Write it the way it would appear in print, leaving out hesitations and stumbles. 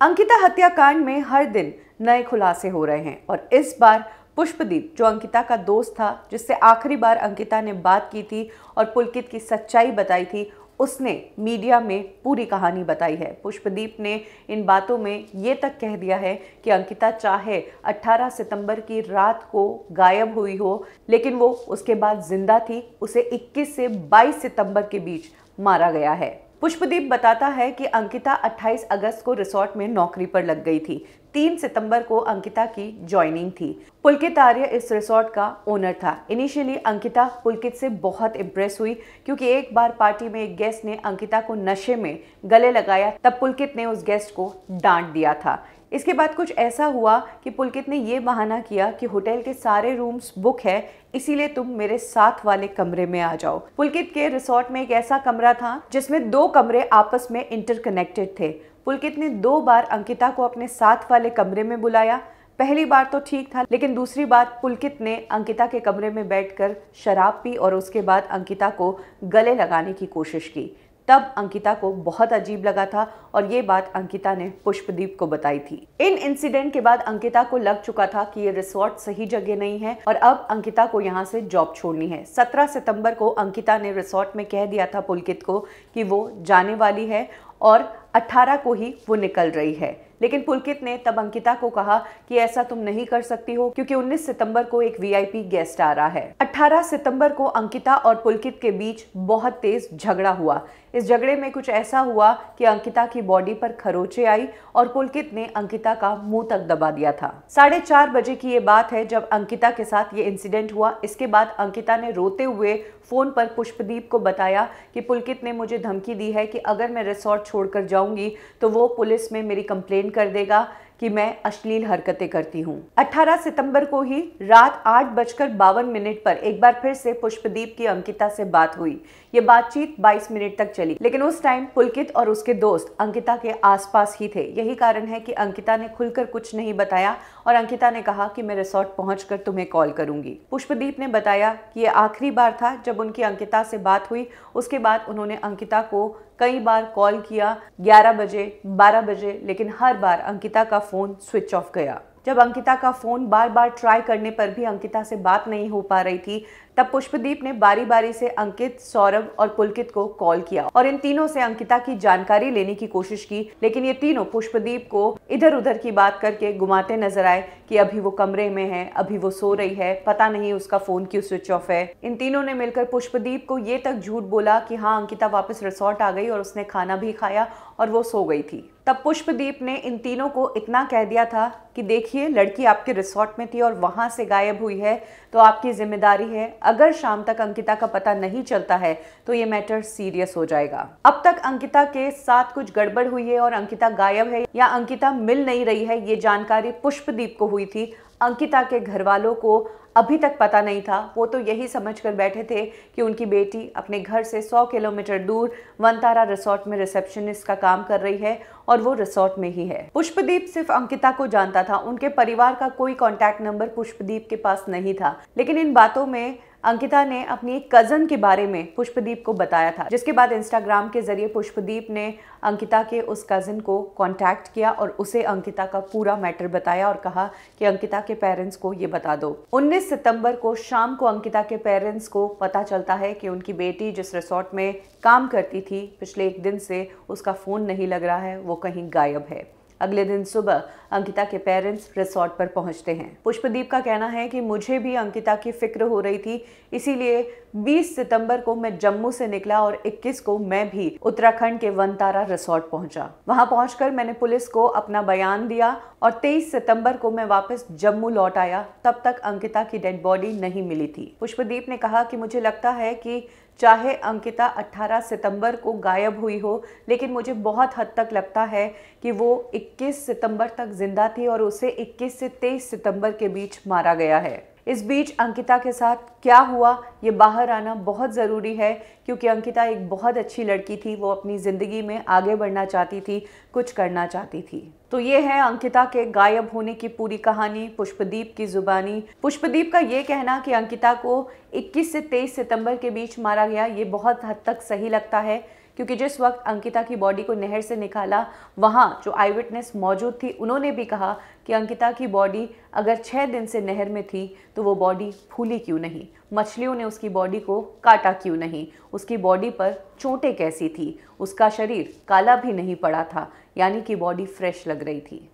अंकिता हत्याकांड में हर दिन नए खुलासे हो रहे हैं और इस बार पुष्पदीप, जो अंकिता का दोस्त था, जिससे आखिरी बार अंकिता ने बात की थी और पुलकित की सच्चाई बताई थी, उसने मीडिया में पूरी कहानी बताई है। पुष्पदीप ने इन बातों में ये तक कह दिया है कि अंकिता चाहे 18 सितंबर की रात को गायब हुई हो, लेकिन वो उसके बाद जिंदा थी। उसे 21 से 22 सितंबर के बीच मारा गया है। पुष्पदीप बताता है कि अंकिता 28 अगस्त को रिसोर्ट में नौकरी पर लग गई थी। 3 सितंबर को अंकिता की ज्वाइनिंग थी। पुलकित आर्य इस रिसोर्ट का ओनर था। इनिशियली अंकिता पुलकित से बहुत इम्प्रेस हुई, क्योंकि एक बार पार्टी में एक गेस्ट ने अंकिता को नशे में गले लगाया, तब पुलकित ने उस गेस्ट को डांट दिया था। इसके बाद कुछ ऐसा हुआ कि पुलकित ने ये बहाना किया कि होटल के सारे रूम्स बुक है, इसीलिए तुम मेरे साथ वाले कमरे में आ जाओ। पुलकित के रिसोर्ट में एक ऐसा कमरा था जिसमें 2 कमरे आपस में इंटरकनेक्टेड थे। पुलकित ने 2 बार अंकिता को अपने साथ वाले कमरे में बुलाया। पहली बार तो ठीक था, लेकिन दूसरी बार पुलकित ने अंकिता के कमरे में बैठकर शराब पी और उसके बाद अंकिता को गले लगाने की कोशिश की। तब अंकिता को बहुत अजीब लगा था और ये बात अंकिता ने पुष्पदीप को बताई थी। इन इंसिडेंट के बाद अंकिता को लग चुका था कि ये रिसोर्ट सही जगह नहीं है और अब अंकिता को यहाँ से जॉब छोड़नी है। 17 सितंबर को अंकिता ने रिसोर्ट में कह दिया था पुलकित को कि वो जाने वाली है और 18 को ही वो निकल रही है, लेकिन पुलकित ने तब अंकिता को कहा कि ऐसा तुम नहीं कर सकती हो, क्योंकि 19 सितंबर को एक वीआईपी गेस्ट आ रहा है। 18 सितंबर को अंकिता और पुलकित के बीच बहुत तेज झगड़ा हुआ। इस झगड़े में कुछ ऐसा हुआ कि अंकिता की बॉडी पर खरोंचे आई और पुलकित ने अंकिता का मुंह तक दबा दिया था। 4:30 बजे की ये बात है जब अंकिता के साथ ये इंसिडेंट हुआ। इसके बाद अंकिता ने रोते हुए फोन पर पुष्पदीप को बताया कि पुलकित ने मुझे धमकी दी है कि अगर मैं रिसोर्ट छोड़कर जाऊंगी तो वो पुलिस में मेरी कंप्लेंट कर देगा कि मैं अश्लील हरकतें करती हूँ। 18 सितंबर को ही रात 8:52 पर एक बार फिर से पुष्पदीप की अंकिता से बात हुई। ये बातचीत 22 मिनट तक चली, लेकिन उस टाइम पुलकित और उसके दोस्त अंकिता के आसपास ही थे। यही कारण है कि अंकिता ने खुलकर कुछ नहीं बताया और अंकिता ने कहा कि मैं रिसोर्ट पहुंचकर तुम्हें कॉल करूंगी। पुष्पदीप ने बताया कि ये आखिरी बार था जब उनकी अंकिता से बात हुई। उसके बाद उन्होंने अंकिता को कई बार कॉल किया, 11 बजे, 12 बजे, लेकिन हर बार अंकिता का फोन स्विच ऑफ गया। जब अंकिता का फोन बार बार ट्राई करने पर भी अंकिता से बात नहीं हो पा रही थी, तब पुष्पदीप ने बारी बारी से अंकित, सौरभ और पुलकित को कॉल किया और इन तीनों से अंकिता की जानकारी लेने की कोशिश की, लेकिन ये तीनों पुष्पदीप को इधर उधर की बात करके घुमाते नजर आए कि अभी वो कमरे में है, अभी वो सो रही है, पता नहीं उसका फोन क्यों स्विच ऑफ है। इन तीनों ने मिलकर पुष्पदीप को ये तक झूठ बोला कि हाँ, अंकिता वापस रिसोर्ट आ गई और उसने खाना भी खाया और वो सो गई थी। तब पुष्पदीप ने इन तीनों को इतना कह दिया था कि देखिए, लड़की आपके रिसोर्ट में थी और वहां से गायब हुई है, तो आपकी जिम्मेदारी है। अगर शाम तक अंकिता का पता नहीं चलता है तो ये मैटर सीरियस हो जाएगा। अब तक अंकिता के साथ कुछ गड़बड़ हुई है और अंकिता गायब है या अंकिता मिल नहीं रही है, ये जानकारी पुष्पदीप को हुई थी। अंकिता के घर वालों को अभी तक पता नहीं था। वो तो यही समझकर बैठे थे कि उनकी बेटी अपने घर से 100 किलोमीटर दूर वनतारा रिसोर्ट में रिसेप्शनिस्ट का काम कर रही है और वो रिसोर्ट में ही है। पुष्पदीप सिर्फ अंकिता को जानता था, उनके परिवार का कोई कांटेक्ट नंबर पुष्पदीप के पास नहीं था। लेकिन इन बातों में अंकिता ने अपनी एक कजन के बारे में पुष्पदीप को बताया था, जिसके बाद इंस्टाग्राम के जरिए पुष्पदीप ने अंकिता के उस कजन को कांटेक्ट किया और उसे अंकिता का पूरा मैटर बताया और कहा कि अंकिता के पेरेंट्स को ये बता दो। 19 सितंबर को शाम को अंकिता के पेरेंट्स को पता चलता है कि उनकी बेटी जिस रिसोर्ट में काम करती थी, पिछले 1 दिन से उसका फोन नहीं लग रहा है, वो कहीं गायब है। अगले दिन सुबह अंकिता के पेरेंट्स रिसोर्ट पर पहुंचते हैं। पुष्पदीप का कहना है कि मुझे भी अंकिता की फिक्र हो रही थी, इसीलिए 20 सितंबर को मैं जम्मू से निकला और 21 को मैं भी उत्तराखंड के वनतारा रिसोर्ट पहुंचा। वहां पहुंचकर मैंने पुलिस को अपना बयान दिया और 23 सितंबर को मैं वापस जम्मू लौट आया। तब तक अंकिता की डेड बॉडी नहीं मिली थी। पुष्पदीप ने कहा कि मुझे लगता है कि चाहे अंकिता 18 सितंबर को गायब हुई हो, लेकिन मुझे बहुत हद तक लगता है कि वो 21 सितंबर तक जिंदा थी और उसे 21 से 23 सितंबर के बीच मारा गया है। इस बीच अंकिता के साथ क्या हुआ, ये बाहर आना बहुत ज़रूरी है, क्योंकि अंकिता एक बहुत अच्छी लड़की थी। वो अपनी ज़िंदगी में आगे बढ़ना चाहती थी, कुछ करना चाहती थी। तो ये है अंकिता के गायब होने की पूरी कहानी, पुष्पदीप की जुबानी। पुष्पदीप का ये कहना कि अंकिता को 21 से 23 सितंबर के बीच मारा गया, ये बहुत हद तक सही लगता है, क्योंकि जिस वक्त अंकिता की बॉडी को नहर से निकाला, वहाँ जो आई विटनेस मौजूद थी उन्होंने भी कहा कि अंकिता की बॉडी अगर 6 दिन से नहर में थी तो वो बॉडी फूली क्यों नहीं, मछलियों ने उसकी बॉडी को काटा क्यों नहीं, उसकी बॉडी पर चोटें कैसी थी, उसका शरीर काला भी नहीं पड़ा था, यानी कि बॉडी फ्रेश लग रही थी।